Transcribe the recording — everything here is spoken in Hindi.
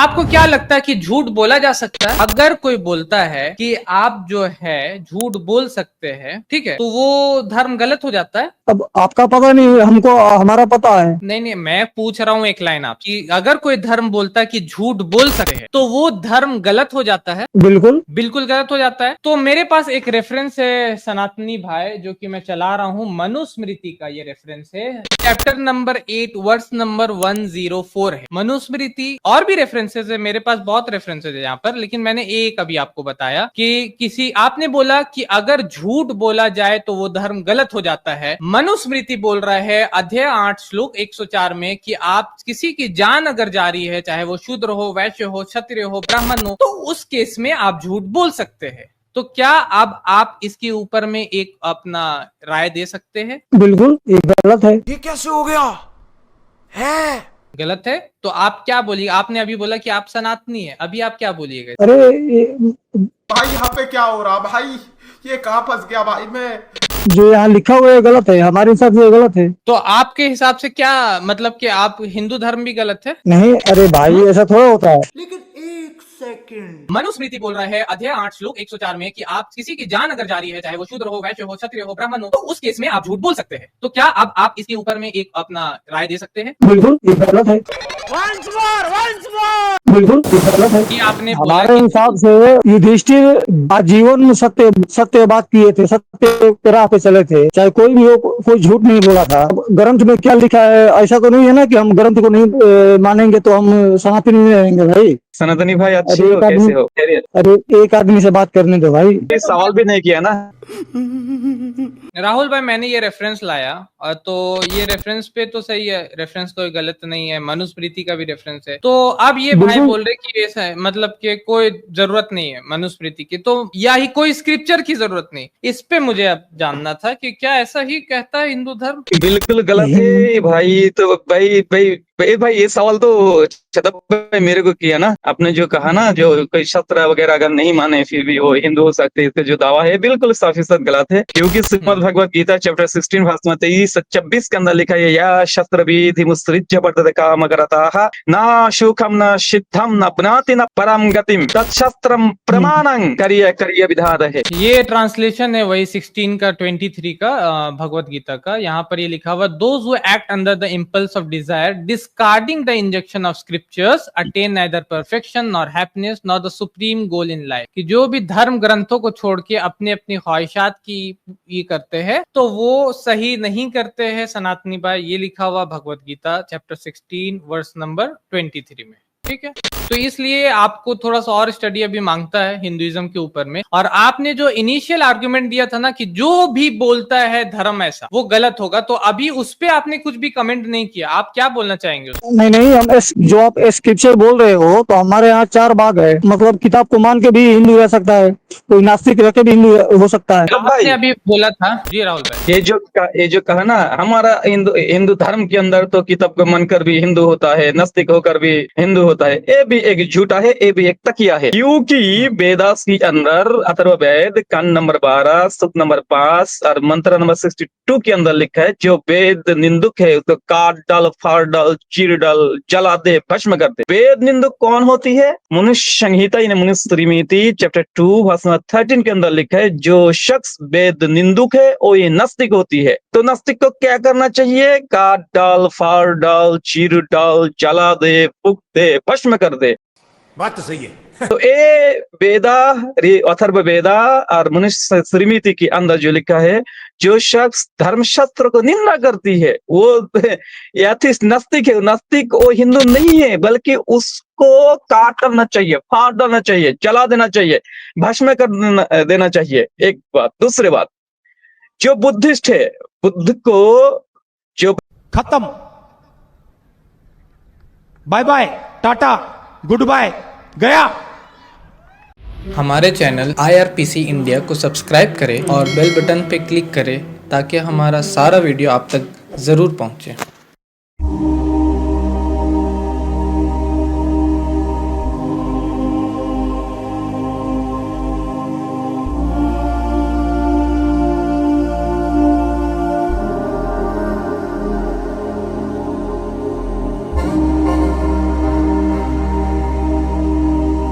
आपको क्या लगता है कि झूठ बोला जा सकता है? अगर कोई बोलता है कि आप जो है झूठ बोल सकते हैं, ठीक है, तो वो धर्म गलत हो जाता है? अब आपका पता नहीं, हमको हमारा पता है। नहीं नहीं, मैं पूछ रहा हूँ एक लाइन आप कि अगर कोई धर्म बोलता है कि झूठ बोल सकते हैं तो वो धर्म गलत हो जाता है? बिल्कुल बिल्कुल गलत हो जाता है। तो मेरे पास एक रेफरेंस है सनातनी भाई, जो कि मैं चला रहा हूँ, मनुस्मृति का ये रेफरेंस है, चैप्टर नंबर 8 वर्स नंबर 104 है मनुस्मृति। और भी रेफरेंसेस है मेरे पास, बहुत रेफरेंसेस है यहाँ पर, लेकिन मैंने एक अभी आपको बताया कि किसी आपने बोला कि अगर झूठ बोला जाए तो वो धर्म गलत हो जाता है। मनुस्मृति बोल रहा है अध्याय 8 श्लोक 104 में कि आप किसी की जान अगर जा रही है, चाहे वो शूद्र हो, वैश्य हो, क्षत्रिय हो, ब्राह्मण हो, तो उस केस में आप झूठ बोल सकते हैं। तो क्या अब आप इसके ऊपर में एक अपना राय दे सकते हैं? बिल्कुल, ये गलत है। ये कैसे हो गया है? गलत है तो आप क्या बोलिए? आपने अभी बोला कि आप सनातनी है, अभी आप क्या बोलिएगा? अरे भाई यहाँ पे क्या हो रहा भाई? ये कहाँ फंस गया भाई मैं? जो यहाँ लिखा हुआ है गलत है, हमारे हिसाब से गलत है। तो आपके हिसाब से क्या मतलब कि आप हिंदू धर्म भी गलत है? नहीं, अरे भाई ऐसा थोड़ा होता है। लेकिन एक सेकंड, मनुस्मृति बोल रहा है अध्याय 8 श्लोक 104 में कि आप किसी की जान अगर जा रही है, चाहे वो शूद्र हो, वैश्य हो, क्षत्रिय हो, ब्राह्मण हो, तो उस केस में आप झूठ बोल सकते हैं। तो क्या अब आप इसके ऊपर में एक अपना राय दे सकते हैं? बिल्कुल, ये गलत है। बिल्कुल, ये गलत है। कि आपने बोला हमारे हिसाब से युधिष्ठिर आजीवन में सत्य सत्य बात किए थे, सत्य के राह पे चले थे, चाहे कोई भी हो, कोई झूठ नहीं बोला था। ग्रंथ में क्या लिखा है, ऐसा तो नहीं है ना कि हम ग्रंथ को नहीं मानेंगे तो हम सनातनी नहीं रहेंगे भाई। सनातनी भाई अच्छे हो, कैसे हो? अरे एक आदमी से बात करने दो भाई। सवाल भी नहीं किया ना। राहुल भाई, मैंने ये रेफरेंस लाया और तो ये रेफरेंस पे तो सही है, रेफरेंस कोई गलत नहीं है, मनुस्मृति का भी रेफरेंस है। तो अब ये भाई बोल रहे कि ऐसा है, मतलब कि कोई जरूरत नहीं है मनुस्मृति की, तो या ही कोई स्क्रिप्चर की जरूरत नहीं। इस पे मुझे अब जानना था कि क्या ऐसा ही कहता है हिंदू धर्म? बिल्कुल गलत है भाई। तो भाई ये सवाल तो छतप भाई मेरे को किया ना। आपने जो कहा ना, जो कोई शस्त्र वगैरह अगर नहीं माने फिर भी वो हिंदू हो सकते हैं, इसका जो दावा है बिल्कुल 100% गलत है। क्योंकि श्रीमद् भगवत गीता चैप्टर 16 वर्स 23-26 के अंदर लिखा है, या शस्त्र विधि मुत्सृज्य वर्तते कामकरताः न सुखम न सिद्धम न पुनाति न परम गतिम तत्शस्त्रम प्रमाणं करिय विधात है। ये ट्रांसलेशन है वही 16 का 23 का भगवत गीता का। यहाँ पर ये लिखा हुआ, those who act under the impulse of desire discarding the injection of scriptures attain neither perfection nor happiness nor the supreme goal in life. कि जो भी धर्म ग्रंथों को छोड़ के अपने अपनी ख्वाहिशात की ये करते हैं तो वो सही नहीं करते हैं सनातनी भाई। ये लिखा हुआ Bhagavad Gita chapter 16 verse number 23 में, ठीक है। तो इसलिए आपको थोड़ा सा और स्टडी अभी मांगता है हिंदुइज्म के ऊपर में। और आपने जो इनिशियल आर्गुमेंट दिया था ना कि जो भी बोलता है धर्म ऐसा वो गलत होगा, तो अभी उस पे आपने कुछ भी कमेंट नहीं किया। आप क्या बोलना चाहेंगे उस? नहीं, हम जो आप स्क्रिप्चर बोल रहे हो, तो हमारे यहाँ 4 भाग है। मतलब किताब को मान के भी हिंदू रह सकता है, कोई नास्तिक रह के भी हिंदू हो सकता है। आपने अभी बोला था जी राहुल भाई, ये जो कहा ना, हमारा हिंदू धर्म के अंदर तो किताब को मानकर भी हिंदू होता है, नास्तिक होकर भी हिंदू होता है। ये भी एक झूठा है, ये भी एक तकिया है। क्योंकि वेदास के अंदर अथर्ववेद कांड नंबर 12 सूक्त नंबर 5 और मंत्र नंबर 62 के अंदर लिखा है, जो वेद निंदुक है उसको काट डाल, फाड़ डाल, चीर डाल, जला दे, भस्म कर दे। वेद निंदुक कौन होती है? मनुष्य संहिता यानी मनुस्मृति चैप्टर 2 वर्स 13 के अंदर लिखा है, जो शख्स वेद निंदुक है वो ये नास्तिक होती है। तो नास्तिक को क्या करना चाहिए? काट डाल, फाड़ डाल, चीर डाल, जला दे, फूक दे, भस्म कर दे। बात तो सही है। तो ये वेदा, अथर्व वेदा और मनुष्य स्मृति के अंदर जो लिखा है, जो शख्स धर्मशास्त्र को निंदा करती है वो एथिस्ट नास्तिक है। नास्तिक वो हिंदू नहीं है, बल्कि उसको काट करना चाहिए, फाड़ डालना चाहिए, जला देना चाहिए, भस्म कर देना चाहिए। एक बात। दूसरी बात, जो बुद्धिस्ट है, बुद्ध को जो खत्म, bye bye, tata, good bye, गया। हमारे चैनल IRPC इंडिया को सब्सक्राइब करें और बेल बटन पे क्लिक करें ताकि हमारा सारा वीडियो आप तक जरूर पहुंचे।